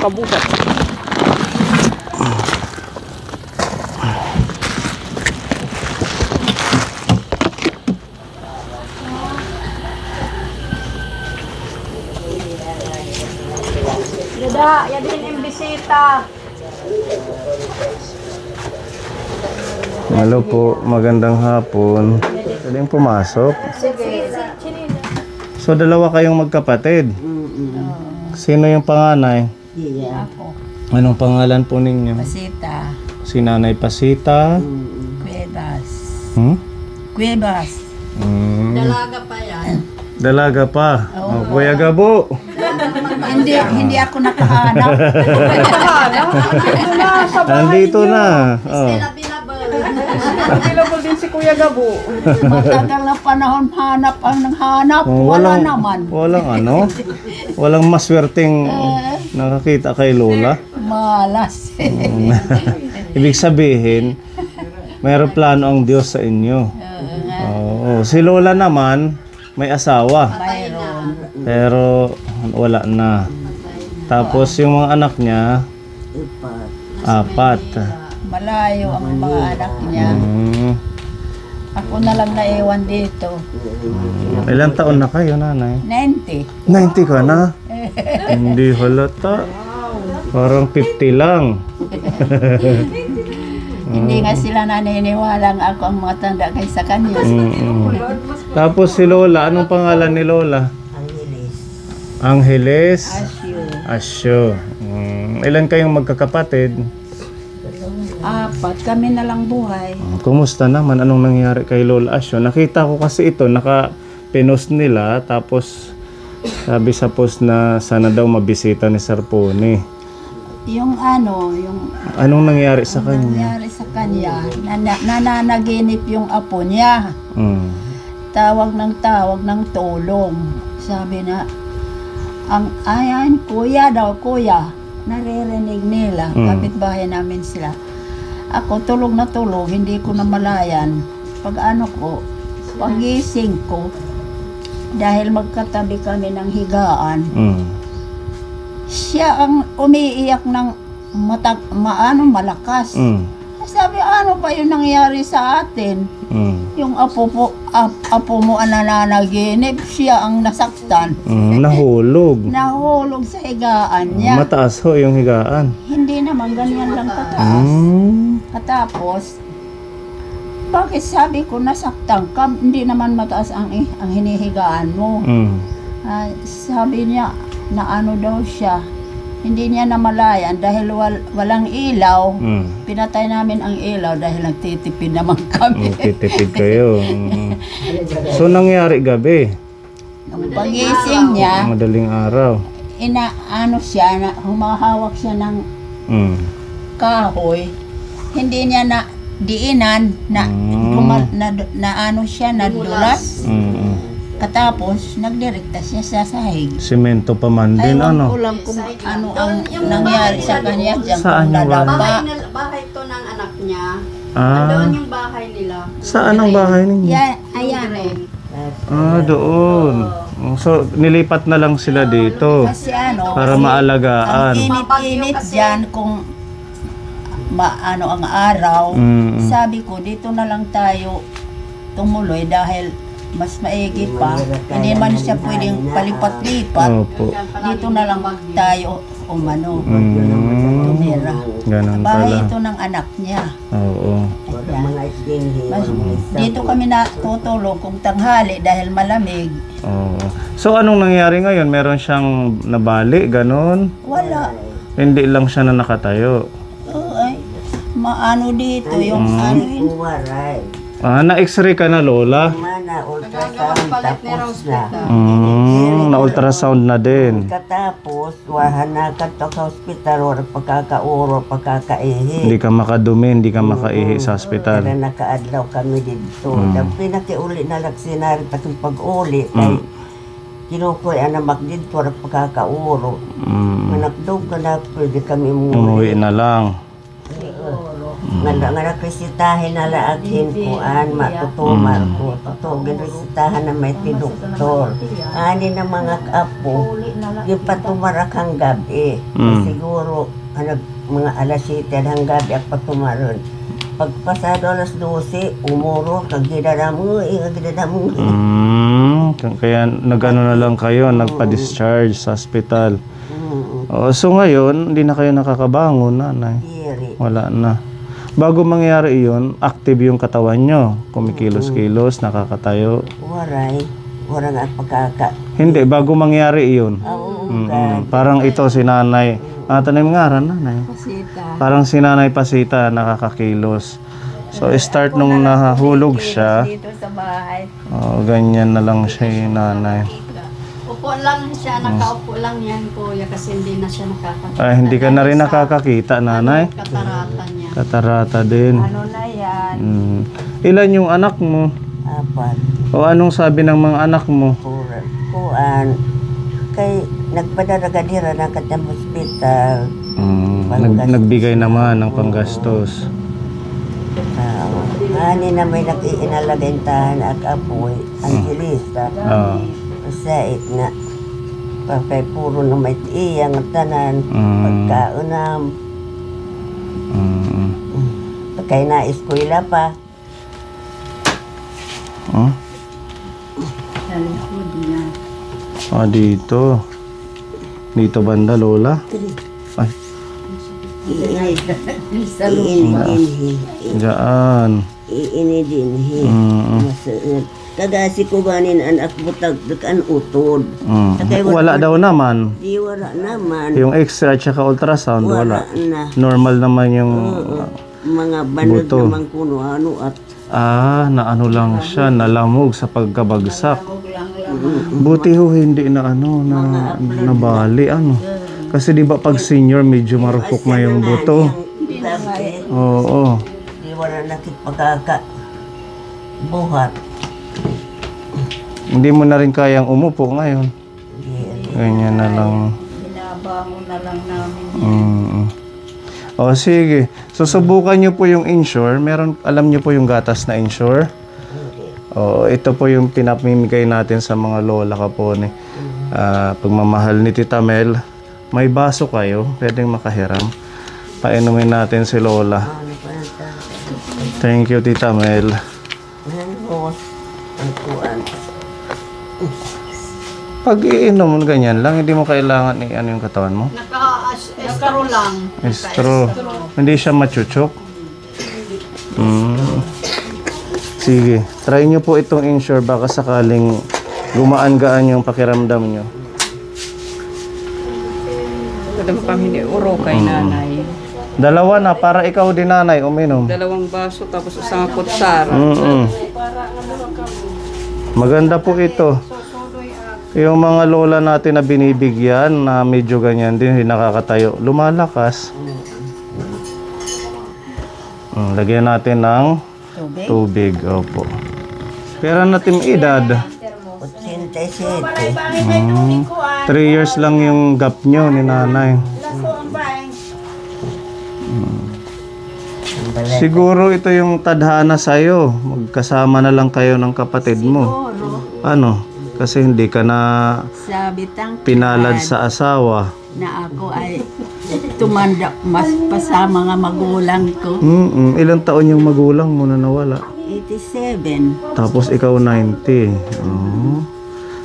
kabugat. Yada, yan din yung bisita. Hello po, magandang hapon. Pwedeng pumasok. Sige. So, dalawa kayong magkapatid. Sino yung panganay? Ako. Anong pangalan po ninyo? Pasita. Si Nanay Pasita. Cuevas. Hmm? Cuevas. Dalaga pa yan. Dalaga pa. Oh, Kuya Gabo. Hindi ako nakahanap. Andito na. Oh. Available din si Kuya Gabo. Matagal na panahon hanap ang nanghanap. Oh, Wala naman. Walang ano? Walang maswerteng nakakita kay Lola. Malas. Ibig sabihin, mayroong plano ang Diyos sa inyo. Oo. Si Lola naman, may asawa. Mayroon. Pero wala na. Tapos yung mga anak niya, apat. Malayo ang mga anak niya. Ako na lang naiwan dito. Ilang taon na kayo, nanay? 90. 90 ka na? Hindi halata. Parang 50 lang. Hindi nga sila naniniwalang ako ang mga tanda kaysa kanya. Tapos si Lola, anong pangalan ni Lola? Angeles. Asyo. Asyo. Ilan kayong magkakapatid? Apat. Kami na lang buhay. Kumusta naman? Anong nangyari kay Lola Asyo? Nakita ko kasi ito, naka-pinost nila. Tapos sabi sa post na sana daw mabisita ni Sir Pony. Yung Anong nangyari sa kanya? nangyari sa kanya, nananaginip yung apo niya. Tawag ng tulong. Sabi na, ayan, kuya daw, kuya. Naririnig nila, kapitbahay namin sila. Ako tulog na tulog, hindi ko namalayan. Pagising ko, dahil magkatabi kami ng higaan, siya ang umiiyak ng malakas. Sabi, ano pa yung nangyari sa atin? Yung apo mo ang nananaginip, siya ang nasaktan. Nahulog. Nahulog sa higaan niya. Mataas ho yung higaan. Hindi naman, ganyan lang kataas. Katapos, bakit sabi ko nasaktan ka? Hindi naman mataas ang hinihigaan mo. Sabi niya, na ano daw siya, hindi niya namalayan dahil walang ilaw. Pinatay namin ang ilaw dahil nagtitipid naman kami. Titipid kayo. So nangyari gabi? Nung pagising niya, Madaling araw. humahawak siya ng kahoy. Hindi niya na diinan na nadulas. Katapos, nagdirekta siya sa sahig. Semento pa man din, Ko lang kung ano ang nangyari sa kanya. Saan yung Bahay to ng anak niya. Ah, Doon yung bahay nila. saan ang bahay ninyo? Ayan. Doon. So, nilipat na lang sila dito Kasi para ang maalagaan. init-init dyan kung ang araw. Sabi ko, dito na lang tayo tumuloy dahil mas maigi pa. Hindi man siya pwedeng palipat-lipat. Opo. Dito na lang tayo tumira. Ganun Bahay pala. ito ng anak niya. Oo. Dito kami natutulog kung tanghali dahil malamig. Oo. So, anong nangyari ngayon? Meron siyang nabali, ganun? Wala. Hindi lang siya na nakatayo. Ay, maano dito yung ano yun. Na-x-ray ka na, Lola? Na-ultrasound na din. Katapos, wahana ka to sa hospital, wala pagkakaihi. Hindi ka makadumi, hindi ka makaihi sa ospital. Kaya nakaadlaw kami dito. Ang pinakiuli na lang sinari takong pag-uli. Kay kinukuha na magdito, wala pagkakauro. Manakdog ka na, pwede kami Umuwi na lang. Nga resitahin na laaghin ko matutumar ko. Tutugin resitahan na may tinuktor. Ani na mga kaapo, yung patumarak hang gabi. Siguro, mga alas 7 hang gabi at patumaron. Pagpasado alas 12, umuro, kagidadamo. Kaya nag-ano na lang kayo, nagpa-discharge sa hospital. So ngayon, hindi na kayo nakakabangon, nanay. Wala na. Bago mangyari iyon, active yung katawan nyo. Kumikilos-kilos, nakakatayo. Waray at pagkaka. Hindi, bago mangyari iyon. Parang ito si nanay. Tanim nga ran, nanay. Parang si nanay Pasita, nakakakilos. So, start nung nahulog siya. Dito sa bahay. Ganyan na lang siya yung nanay. Upo lang siya, nakaupo lang yan kuya kasi hindi na siya nakakakita. Hindi ka na rin nakakakita, nanay. Katarata niya. Katarata din. Ano na yan? Ilan yung anak mo? 4. O anong sabi ng mga anak mo? Kuan. Kay nagpadaragadira na katang hospital. Nagbigay naman ng panggastos. Ani na may nag-iinalagaintahan at apoy. Angelista. Masait na. Pagkay puro na may iyang tanan. Pagkaunam. Pagkay na eskwela pa. Sa likod niya. Dito. Dito banda, Lola. Ay, Sa loob. dyan. Iinidinhi. Kagasi ko ganin anak butag dekan utod. Wala daw naman. Di wala naman. Yung extra tsaka ultrasound, wala. na. Normal naman yung... Mga banod buto. naman kuno ano at naano lang siya, nalamog sa pagkabagsak. Buti ho hindi na nabali Kasi di ba pag senior medyo marupok na yung buto. Oo. Di wala nakit pagkaka buhat. Hindi mo na rin kayang umupo ngayon. Ganyan na lang. Binabangon na lang namin. Sige. Susubukan nyo po yung Ensure. Alam nyo po yung gatas na Ensure? Ito po yung pinapamimigay natin sa mga lola kapone. Pagmamahal ni Tita Mel, may baso kayo, pwedeng makahiram. Painumin natin si Lola. Thank you, Tita Mel. Pag iinom mo ganyan lang, hindi mo kailangan yung katawan mo? Naka-estro lang. Estro. Hindi siya machuchok? Sige, try nyo po itong Ensure, baka sakaling gumaan-gaan yung pakiramdam nyo. Kadang kami uro kay nanay. Dalawa na, para ikaw din nanay, uminom. 2 baso tapos isang kutsara. Maganda po ito. Yung mga lola natin na binibigyan na medyo ganyan din, hindi nakakatayo, lumalakas. Lagyan natin ng tubig. Opo. Pero natin edad. 87. 3 years lang yung gap nyo ni nanay. Siguro ito yung tadhana sa'yo. Magkasama na lang kayo ng kapatid mo. Kasi hindi ka na pinalad sa asawa. Na ako ay tumanda mas pa sa mga magulang ko. Ilang taon yung magulang mo na nawala? 87. Tapos ikaw 90.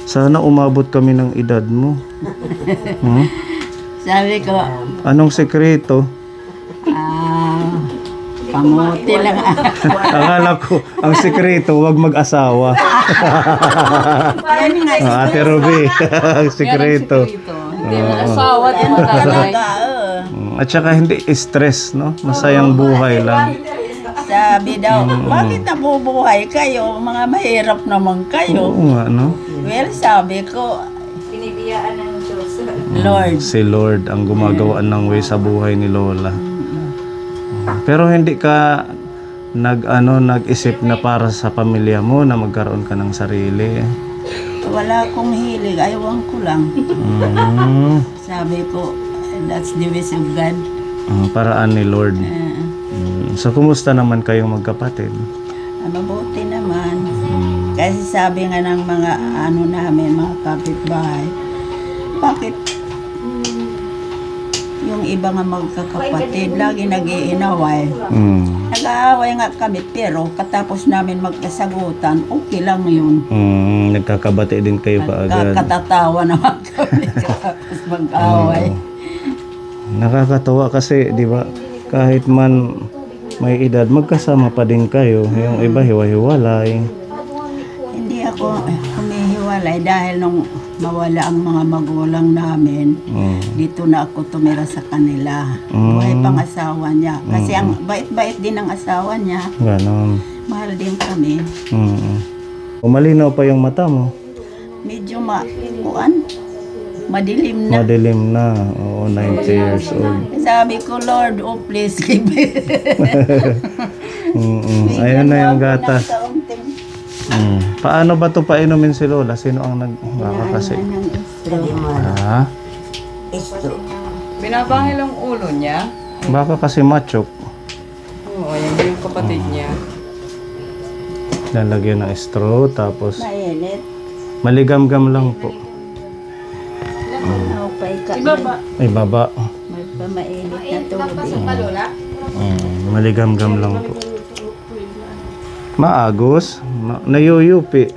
Sana umabot kami ng edad mo. Sabi ko, Anong sekreto? pamuti lang ako. Akala ko, ang sekreto, huwag mag-asawa. Yan nga, Ate Ruby, ang sekreto. Hindi mo asawa, di mo tatay. At saka hindi stress, no? Masayang buhay lang. sabi daw, bakit nabubuhay kayo? Mga mahirap naman kayo. Oo nga, no? Well, sabi ko, Pinibiyaan ng Diyos. Lord, Si Lord ang gumagawa ng way sa buhay ni Lola. Pero hindi ka nag-isip na para sa pamilya mo na magkaroon ka ng sarili. wala akong hilig, ayawan ko lang. Sabi ko, that's the wish of God. Paraan ni Lord. So, kumusta naman kayong magkapatid? Mabuti naman. Kasi sabi nga ng mga ano namin, mga kapitbahay, bakit yung iba nga magkakapatid lagi nag-iinaway? Nag-aaway nga kami pero katapos namin magkasagutan, okay lang yun. Nagkakabati din kayo pa agad. Katatawa naman kami tapos mag-aaway. Nakakatawa kasi, di ba, kahit man may edad, magkasama pa din kayo. Yung iba hiwa-hiwalay. Hindi ako humihiwalay dahil nung mawala ang mga magulang namin, dito na ako tumira sa kanila. Buhay pang asawa niya. Kasi ang bait-bait din ang asawa niya. Ganon. Mahal din kami. Malinaw pa yung mata mo. Medyo madilim na. Madilim na. Oo, 90 years old. Sabi ko, Lord, oh please give me. Ayun na yung gatas. Paano ba to painumin si Lola? Sino ang nagbaka kasi? Hindi mo Ha? isto. Binabangil ang ulo niya. Baka kasi machok. Oo, ayan yung kapatid niya. Lalagyan ng straw, tapos Mainit. maligam-gam lang po. Ay, baba. May pamainit na tubig. Maligam-gam lang po. Maagos. Nayuyupi.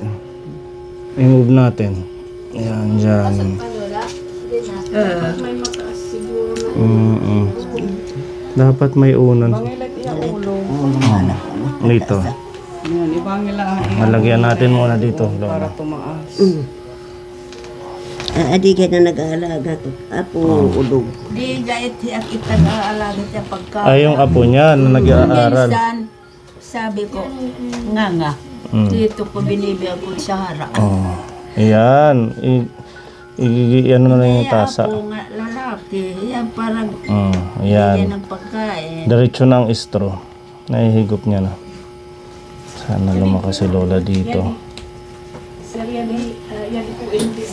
I-move natin. Ayan, dyan. Dapat may unan. Bangilat yung ulo. Dito. Yun, ibangil lang ang Malagyan natin muna dito. para Lola. tumaas. Adi ka na nag-aalaga ko. Apo, ulog. Di gait siya kita nag-aalaga siya pagka. Ay, yung apo niya na nag-aaral. Minsan, sabi ko, nga. Dito ko binibigyan ko sa harap. Oh. Ayan. Ano na lang yung tasa. Ako nga lalaki. Yan parang Ayan. yan ang pagkain. Diretso ng straw. Nahihigop niya na. Sana lumakas si Lola dito.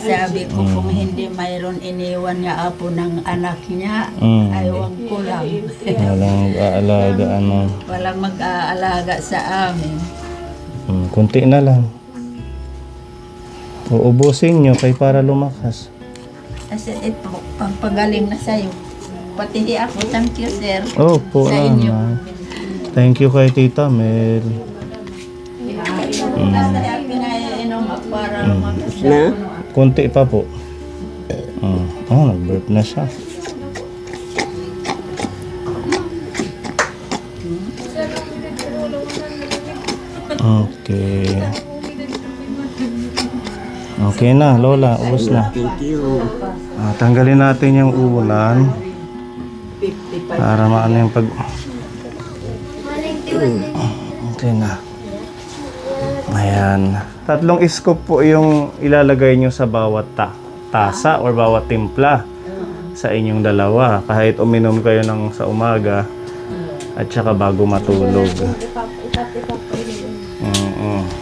Sabi ko kung hindi mayroon iniwan niya apo ng anak niya, ayaw ko lang. Walang mag-aalaga, ano. Walang mag-aalaga sa amin. Kunti na lang. Uubusin nyo kay para lumakas. Kasi ito, pagpagaling na sa'yo. Pati ako, thank you sir. Opo Sa inyo. naman. Thank you kay Tita Mel. Kaya pinainom ako para lumakas Na? Kunti pa po. Nag-burp na siya. Okay. Okay na, Lola. Ubus na. Thank you. Tanggalin natin yung ulan. Para maano yung pag... Okay na. Ayan. 3 scoop po yung ilalagay nyo sa bawat tasa or bawat timpla sa inyong dalawa. Kahit uminom kayo ng sa umaga at saka bago matulog.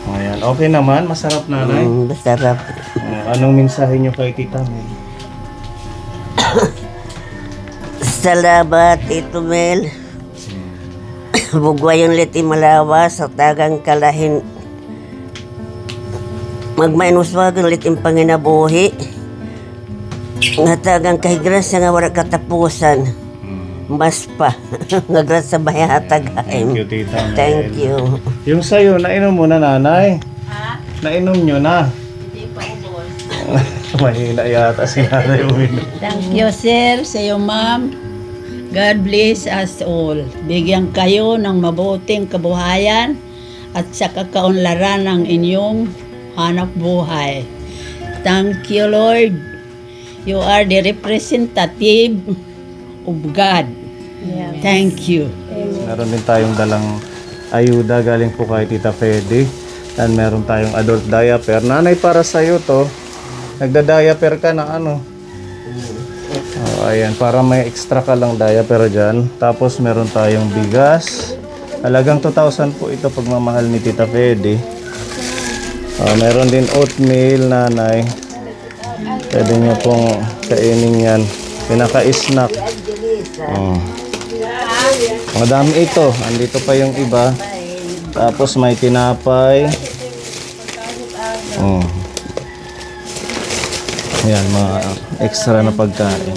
Ayan. Okay naman. Masarap, nanay. Masarap. Anong mensahe nyo kay Tita Mel? Salamat, Tito Mel. Bugwayon liti malawa sa tagang kalahin. Magmainuswagan liting panginabuhi. Nga tagang kahigrasa nga wala katapusan. Mas pa. Nga grasa bayahatag. Thank you, Tita Mel. Thank you. Yung sa'yo, nainom mo na, nanay? Ha? Nainom nyo na? Hindi pa ubos. Mahina yata si nanay uminom. Thank you sir, sa iyo ma'am. God bless us all. Bigyan kayo ng mabuting kabuhayan at sa kakaunlaran ng inyong hanap buhay. Thank you, Lord. You are the representative of God. Thank you. Meron din tayong dalang ayuda galing po kay Tita Fede. And meron tayong adult diaper. Nanay, para sa'yo to. Nagda-diaper ka na ano? Ayan, para may extra ka lang diaper dyan. Tapos meron tayong bigas. Halagang 2,000 po ito pagmamahal ni Tita Fede. Meron din oatmeal, nanay. Pwede nyo pong kainin yan. Pinaka-snack. Madami ito. Andito pa yung iba. Tapos may tinapay. Oh. Yan, mga extra na pagkain.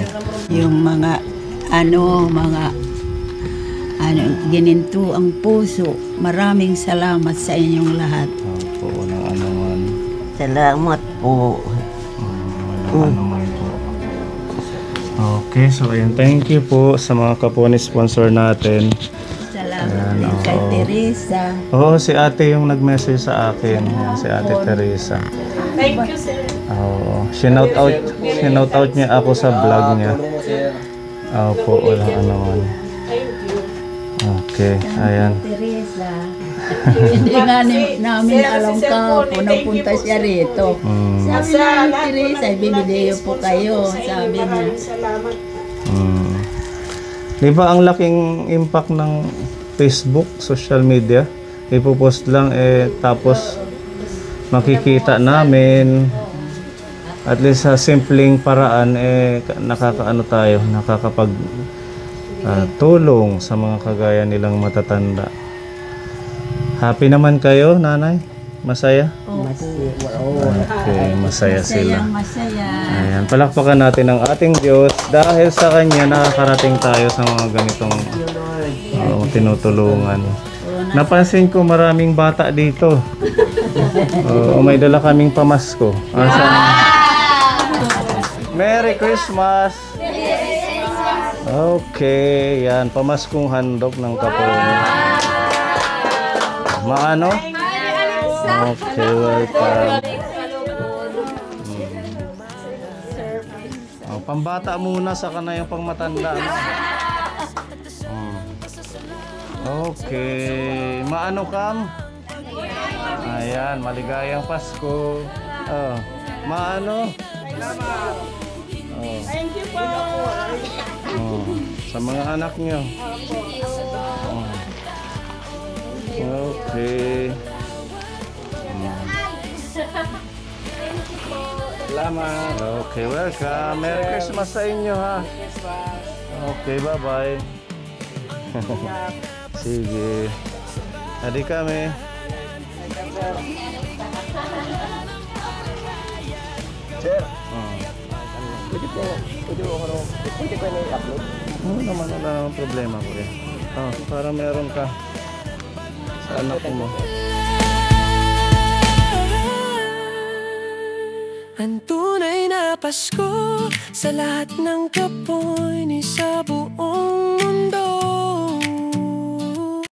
Yung mga gininto ang puso. Maraming salamat sa inyong lahat. Opo, walang anuman. Salamat po. Walang anuman po. Okay, so ayan, thank you po sa mga kapwa sponsor natin. Salamat din kay Teresa. Oo, si ate yung nag-message sa akin. Yan, si ate Teresa. Thank you, sir. Oo, shinout out niya ako sa vlog niya. Opo, walang anuman. Okay, ayan. Teresa. Hindi nga namin alam ka po napunta siya rito. Sabi na Teresa, bibili po kayo. Sabi niya. Di ba ang laking impact ng Facebook, social media? Ipopost lang tapos makikita namin at least sa simpleng paraan nakakaano tayo, nakakapag tulong sa mga kagaya nilang matatanda. Happy naman kayo, nanay? Masaya? Okay, masaya sila. Masaya. Ayan, palakpakan natin ang ating Diyos dahil sa Kanya nakakarating tayo sa mga ganitong tinutulungan. Napansin ko maraming bata dito. May dala kaming pamasko. Merry Christmas! Okay, yan. Pamaskong handog ng Kapone. Maano? Okay, welcome. Pambata muna sa kana yung pangmatanda. Okay. Maano kam? Ayan, maligayang Pasko. Maano? Thank you po. Sa mga anak nyo. Okay. Salamat. Okay, welcome. Merry Christmas sa inyo, ha? Okay, bye-bye. Sige. Hadi kami. Sir. Pwede ko i-upload? Oo naman, wala namang problema ko eh. Para meron ka sa anak mo. Ang tunay na Pasko sa lahat ng Kapoy ni sa buong mundo.